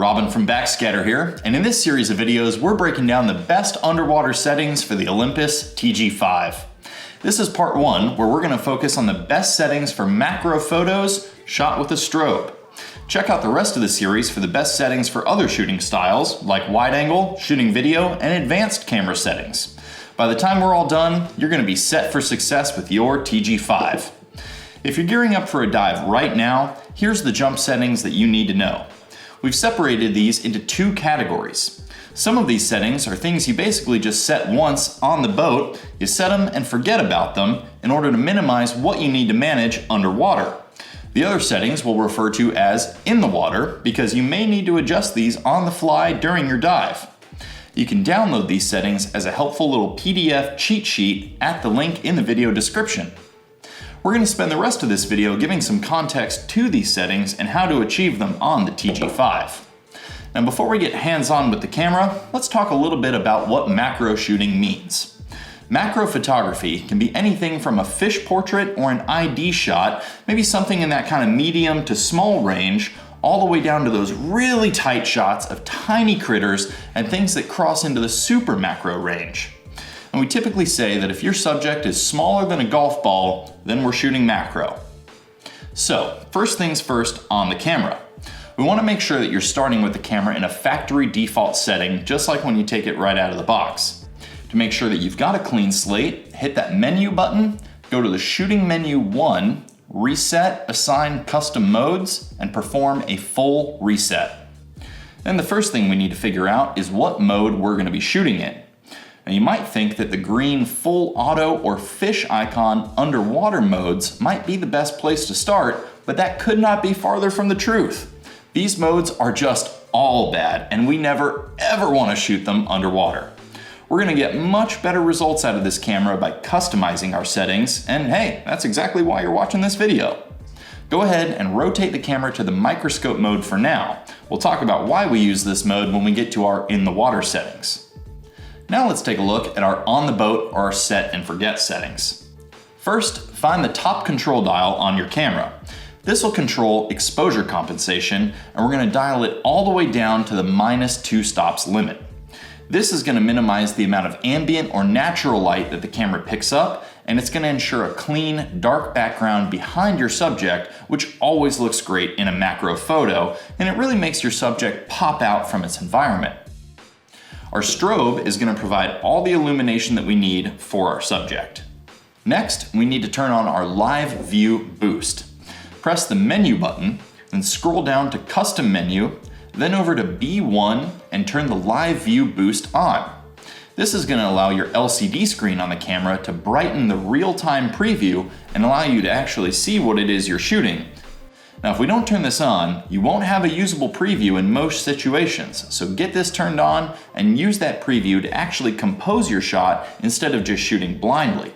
Robin from Backscatter here, and in this series of videos, we're breaking down the best underwater settings for the Olympus TG-5. This is part one, where we're gonna focus on the best settings for macro photos shot with a strobe. Check out the rest of the series for the best settings for other shooting styles, like wide angle, shooting video, and advanced camera settings. By the time we're all done, you're gonna be set for success with your TG-5. If you're gearing up for a dive right now, here's the jump settings that you need to know. We've separated these into two categories. Some of these settings are things you basically just set once on the boat, you set them and forget about them in order to minimize what you need to manage underwater. The other settings we'll refer to as in the water because you may need to adjust these on the fly during your dive. You can download these settings as a helpful little PDF cheat sheet at the link in the video description. We're going to spend the rest of this video giving some context to these settings and how to achieve them on the TG-5. Now before we get hands-on with the camera, let's talk a little bit about what macro shooting means. Macro photography can be anything from a fish portrait or an ID shot, maybe something in that kind of medium to small range, all the way down to those really tight shots of tiny critters and things that cross into the super macro range. And we typically say that if your subject is smaller than a golf ball, then we're shooting macro. So, first things first on the camera. We want to make sure that you're starting with the camera in a factory default setting, just like when you take it right out of the box. To make sure that you've got a clean slate, hit that menu button, go to the shooting menu 1, reset, assign custom modes, and perform a full reset. Then the first thing we need to figure out is what mode we're going to be shooting in. Now you might think that the green full auto or fish icon underwater modes might be the best place to start, but that could not be farther from the truth. These modes are just all bad, and we never ever want to shoot them underwater. We're going to get much better results out of this camera by customizing our settings, and hey, that's exactly why you're watching this video. Go ahead and rotate the camera to the microscope mode for now. We'll talk about why we use this mode when we get to our in the water settings. Now let's take a look at our on the boat or our set and forget settings. First, find the top control dial on your camera. This will control exposure compensation, and we're going to dial it all the way down to the -2 stops limit. This is going to minimize the amount of ambient or natural light that the camera picks up, and it's going to ensure a clean, dark background behind your subject, which always looks great in a macro photo, and it really makes your subject pop out from its environment. Our strobe is going to provide all the illumination that we need for our subject. Next, we need to turn on our live view boost. Press the menu button, then scroll down to custom menu, then over to B1 and turn the live view boost on. This is going to allow your LCD screen on the camera to brighten the real-time preview and allow you to actually see what it is you're shooting. Now if we don't turn this on, you won't have a usable preview in most situations, so get this turned on and use that preview to actually compose your shot instead of just shooting blindly.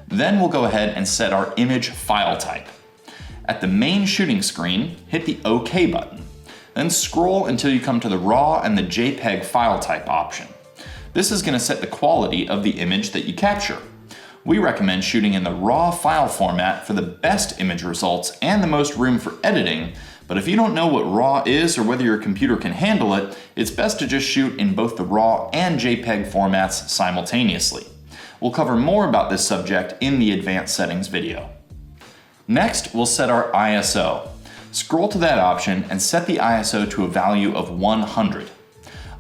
Then we'll go ahead and set our image file type. At the main shooting screen, hit the OK button. Then scroll until you come to the RAW and the JPEG file type option. This is going to set the quality of the image that you capture. We recommend shooting in the RAW file format for the best image results and the most room for editing, but if you don't know what RAW is or whether your computer can handle it, it's best to just shoot in both the RAW and JPEG formats simultaneously. We'll cover more about this subject in the advanced settings video. Next, we'll set our ISO. Scroll to that option and set the ISO to a value of 100.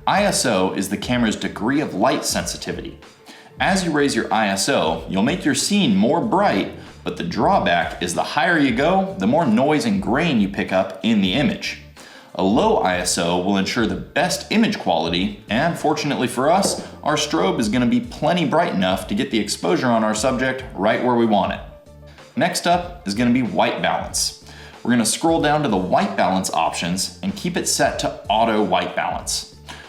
ISO is the camera's degree of light sensitivity. As you raise your ISO, you'll make your scene more bright, but the drawback is the higher you go, the more noise and grain you pick up in the image. A low ISO will ensure the best image quality, and fortunately for us, our strobe is going to be plenty bright enough to get the exposure on our subject right where we want it. Next up is going to be white balance. We're going to scroll down to the white balance options and keep it set to auto white balance.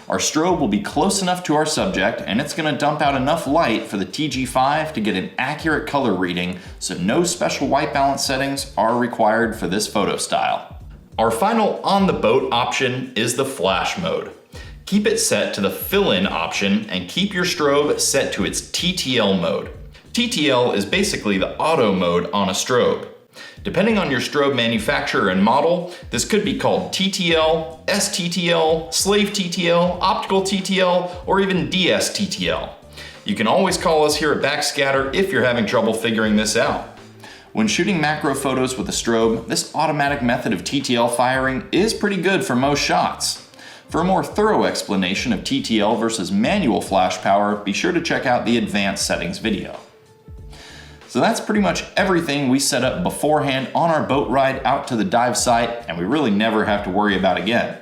Our strobe will be close enough to our subject and it's going to dump out enough light for the TG-5 to get an accurate color reading, so no special white balance settings are required for this photo style. Our final on the boat option is the flash mode. Keep it set to the fill-in option and keep your strobe set to its TTL mode. TTL is basically the auto mode on a strobe. Depending on your strobe manufacturer and model, this could be called TTL, STTL, Slave TTL, Optical TTL, or even DS-TTL. You can always call us here at Backscatter if you're having trouble figuring this out. When shooting macro photos with a strobe, this automatic method of TTL firing is pretty good for most shots. For a more thorough explanation of TTL versus manual flash power, be sure to check out the advanced settings video. So that's pretty much everything we set up beforehand on our boat ride out to the dive site, and we really never have to worry about again.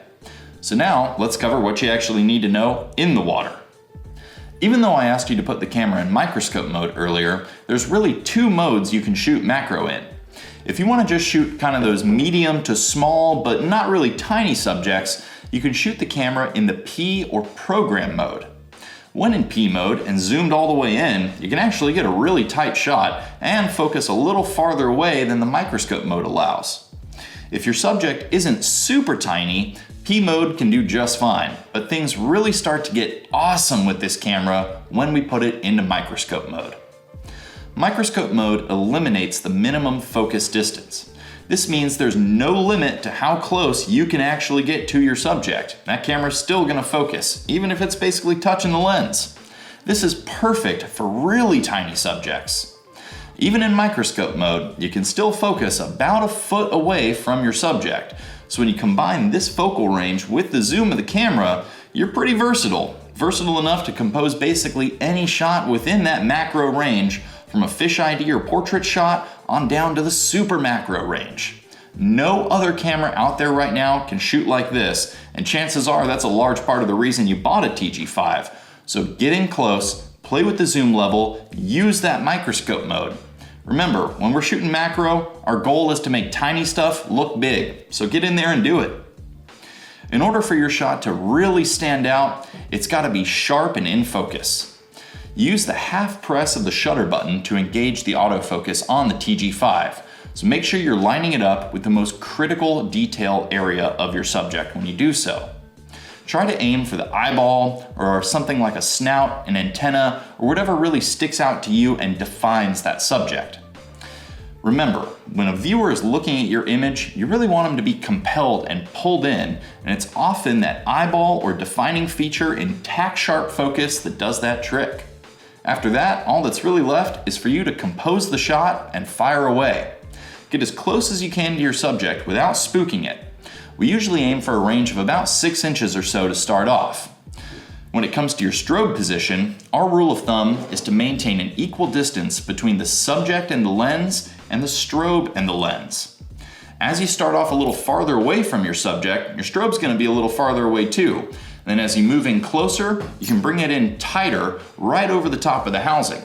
So now let's cover what you actually need to know in the water. Even though I asked you to put the camera in microscope mode earlier, there's really two modes you can shoot macro in. If you want to just shoot kind of those medium to small but not really tiny subjects, you can shoot the camera in the P or program mode. When in P mode and zoomed all the way in, you can actually get a really tight shot and focus a little farther away than the microscope mode allows. If your subject isn't super tiny, P mode can do just fine, but things really start to get awesome with this camera when we put it into microscope mode. Microscope mode eliminates the minimum focus distance. This means there's no limit to how close you can actually get to your subject. That camera's still gonna focus, even if it's basically touching the lens. This is perfect for really tiny subjects. Even in microscope mode, you can still focus about a foot away from your subject. So when you combine this focal range with the zoom of the camera, you're pretty versatile. Versatile enough to compose basically any shot within that macro range, from a fisheye or portrait shot on down to the super macro range. No other camera out there right now can shoot like this, and chances are that's a large part of the reason you bought a TG-5. So get in close, play with the zoom level, use that microscope mode. Remember, when we're shooting macro, our goal is to make tiny stuff look big, so get in there and do it. In order for your shot to really stand out, it's gotta be sharp and in focus. Use the half press of the shutter button to engage the autofocus on the TG-5. So make sure you're lining it up with the most critical detail area of your subject when you do so. Try to aim for the eyeball or something like a snout, an antenna, or whatever really sticks out to you and defines that subject. Remember, when a viewer is looking at your image, you really want them to be compelled and pulled in, and it's often that eyeball or defining feature in tack-sharp focus that does that trick. After that, all that's really left is for you to compose the shot and fire away. Get as close as you can to your subject without spooking it. We usually aim for a range of about 6 inches or so to start off. When it comes to your strobe position, our rule of thumb is to maintain an equal distance between the subject and the lens and the strobe and the lens. As you start off a little farther away from your subject, your strobe's going to be a little farther away too. Then as you move in closer, you can bring it in tighter right over the top of the housing.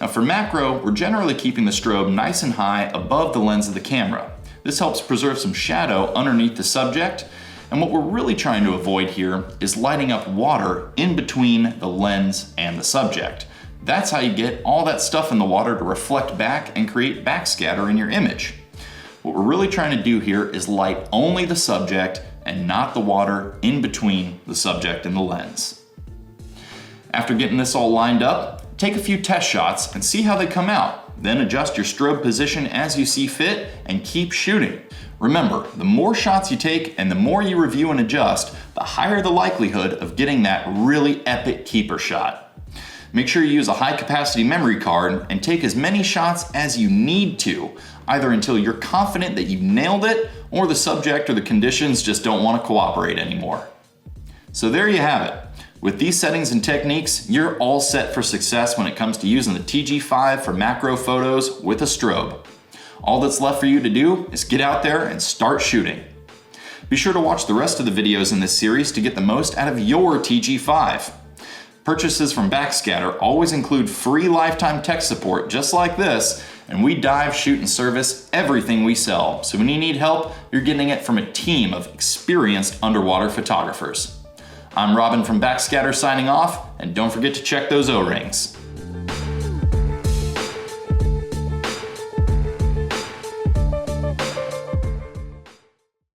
Now for macro, we're generally keeping the strobe nice and high above the lens of the camera. This helps preserve some shadow underneath the subject, and what we're really trying to avoid here is lighting up water in between the lens and the subject. That's how you get all that stuff in the water to reflect back and create backscatter in your image. What we're really trying to do here is light only the subject and not the water in between the subject and the lens. After getting this all lined up, take a few test shots and see how they come out. Then adjust your strobe position as you see fit and keep shooting. Remember, the more shots you take and the more you review and adjust, the higher the likelihood of getting that really epic keeper shot. Make sure you use a high capacity memory card and take as many shots as you need to, either until you're confident that you've nailed it or the subject or the conditions just don't want to cooperate anymore. So there you have it. With these settings and techniques, you're all set for success when it comes to using the TG-5 for macro photos with a strobe. All that's left for you to do is get out there and start shooting. Be sure to watch the rest of the videos in this series to get the most out of your TG-5. Purchases from Backscatter always include free lifetime tech support just like this, and we dive, shoot, and service everything we sell. So when you need help, you're getting it from a team of experienced underwater photographers. I'm Robin from Backscatter signing off, and don't forget to check those O-rings.